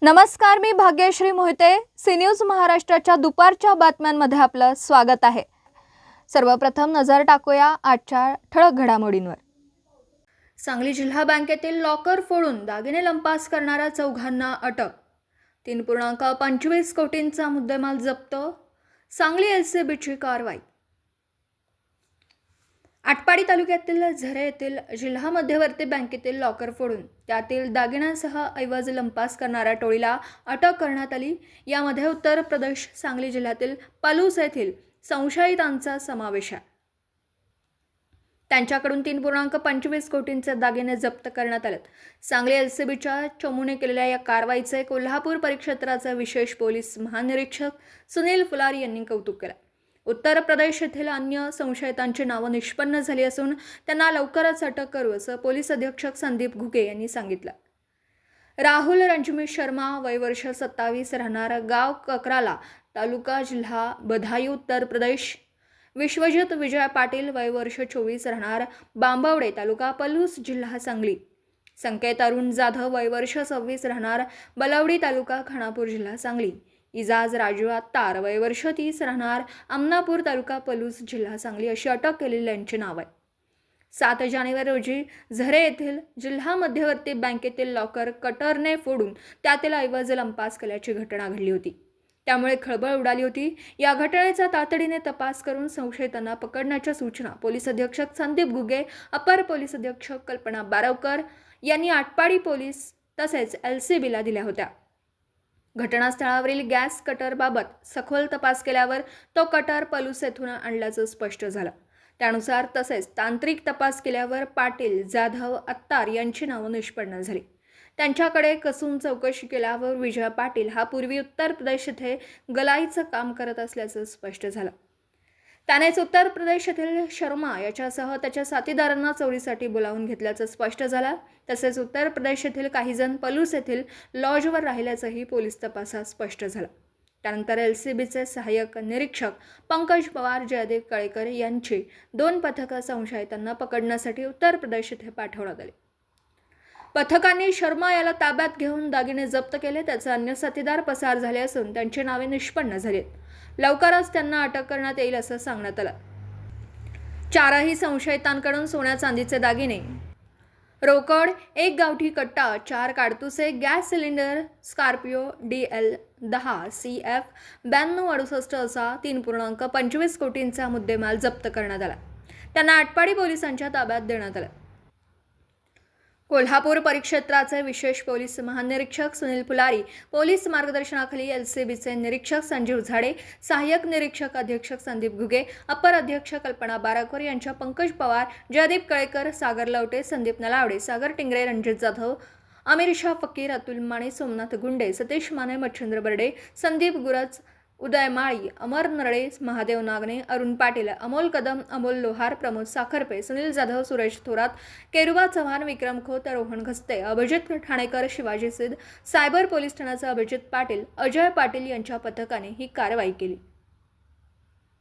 नमस्कार, मी Bhagyashree Mohite. C news महाराष्ट्राच्या दुपारच्या बातम्यांमध्ये आपलं स्वागत आहे. सर्वप्रथम नजर टाकूया आजच्या ठळक घडामोडींवर. सांगली जिल्हा बँकेतील लॉकर फोडून दागिने लंपास करणाऱ्या चौघांना अटक. 3.25 कोटींचा मुद्देमाल जप्त. सांगली एलसीबीची कारवाई. आटपाडी तालुक्यातील झरे येथील जिल्हा मध्यवर्ती बँकेतील लॉकर फोडून त्यातील दागिन्यांसह ऐवज लंपास करणाऱ्या टोळीला अटक करण्यात आली. यामध्ये उत्तर प्रदेश सांगली जिल्ह्यातील पलूस येथील संशयितांचा समावेश आहे. त्यांच्याकडून 3.25 कोटींचे दागिने जप्त करण्यात आलेत. सांगली एलसीबीच्या चमूने केलेल्या या कारवाईचे कोल्हापूर परिक्षेत्राचे विशेष पोलीस महानिरीक्षक सुनील फुलारी यांनी कौतुक केले. उत्तर प्रदेश येथील अन्य संशयितांची नावं निष्पन्न झाली असून त्यांना लवकरच अटक करू असं पोलीस अधीक्षक संदीप घुगे यांनी सांगितलं. राहुल रणजित शर्मा, वय वर्ष 27, राहणार गाव ककराला, तालुका जिल्हा बदायूं, उत्तर प्रदेश. विश्वजित विजय पाटील, वय वर्ष 24, राहणार बांबवडे, तालुका पलूस, जिल्हा सांगली. संकेत अरुण जाधव, वय वर्ष 26, राहणार बलवडी, तालुका खानापूर, जिल्हा सांगली. इजाज राजू अत्तार, वय वर्ष 30, राहणार आमनापूर, तालुका पलूस, जिल्हा सांगली अशी अटक केलेल्यांची नाव आहे. 7 जानेवारी रोजी झरे येथील जिल्हा मध्यवर्ती बँकेतील लॉकर कटरने फोडून त्यातील ऐवज लंपास केल्याची घटना घडली होती. त्यामुळे खळबळ उडाली होती. या घटनेचा तातडीने तपास करून संशयितांना पकडण्याच्या सूचना पोलीस अधीक्षक संदीप घुगे, अपर पोलीस अधीक्षक कल्पना बारवकर यांनी आटपाडी पोलीस तसेच एलसीबीला दिल्या होत्या. घटनास्थळावरील गॅस कटरबाबत सखोल तपास केल्यावर तो कटर पलूस येथून आणल्याचं स्पष्ट झालं. त्यानुसार तसेच तांत्रिक तपास केल्यावर पाटील, जाधव, अत्तार यांची नावं निष्पन्न झाली. त्यांच्याकडे कसून चौकशी केल्यावर विजय पाटील हा पूर्वी उत्तर प्रदेश येथे गलाईचं काम करत असल्याचं स्पष्ट झालं. त्यानेच उत्तर प्रदेश येथील शर्मा याच्यासह त्याच्या साथीदारांना चोरीसाठी बोलावून घेतल्याचं स्पष्ट झालं. तसेच उत्तर प्रदेश येथील काही जण पलूस येथील लॉजवर राहिल्याचंही पोलीस तपासात स्पष्ट झालं. त्यानंतर एलसीबीचे सहाय्यक निरीक्षक पंकज पवार, जयदेव कळेकर यांची 2 पथकं संशयितांना पकडण्यासाठी उत्तर प्रदेश येथे पाठवण्यात आली. पथकांनी शर्मा याला ताब्यात घेऊन दागिने जप्त केले. त्याचे अन्य साथीदार पसार झाले असून त्यांची नावे निष्पन्न झालीत. लवकरच त्यांना अटक करण्यात येईल असं सांगण्यात आलं. 4ही संशयितांकडून सोन्या चांदीचे दागिने, रोकड, 1 गावठी कट्टा, 4 काडतुसे, gas cylinder, Scorpio DL 10 CF 9268 असा 3.25 कोटींचा मुद्देमाल जप्त करण्यात आला. त्यांना आटपाडी पोलिसांच्या ताब्यात देण्यात आलं. कोल्हापूर परिक्षेत्राचे विशेष पोलीस महानिरीक्षक सुनील फुलारी, पोलीस मार्गदर्शनाखाली एलसीबीचे निरीक्षक संजीव झाडे, सहाय्यक निरीक्षक अधीक्षक संदीप घुगे, अपर अधीक्षक कल्पना बारवकर यांच्या पंकज पवार, जयदीप कळेकर, सागर लवटे, संदीप नलावडे, सागर टिंगरे, रणजित जाधव, आमिर शाह फकीर, अतुल माने, सोमनाथ गुंडे, सतीश माने, मच्छिंद्र बर्डे, संदीप गुरज, उदय माळी, अमर नरडे, महादेव नागणे, अरुण पाटील, अमोल कदम, अमोल लोहार, प्रमोद साखरपे, सुनील जाधव, सुरेश थोरात, केरुबा चव्हाण, विक्रम खोत, रोहन घस्ते, अभिजित ठाणेकर, शिवाजी सिद्ध, सायबर पोलीस ठाण्याचे अभिजित पाटील, अजय पाटील यांच्या पथकाने ही कारवाई केली.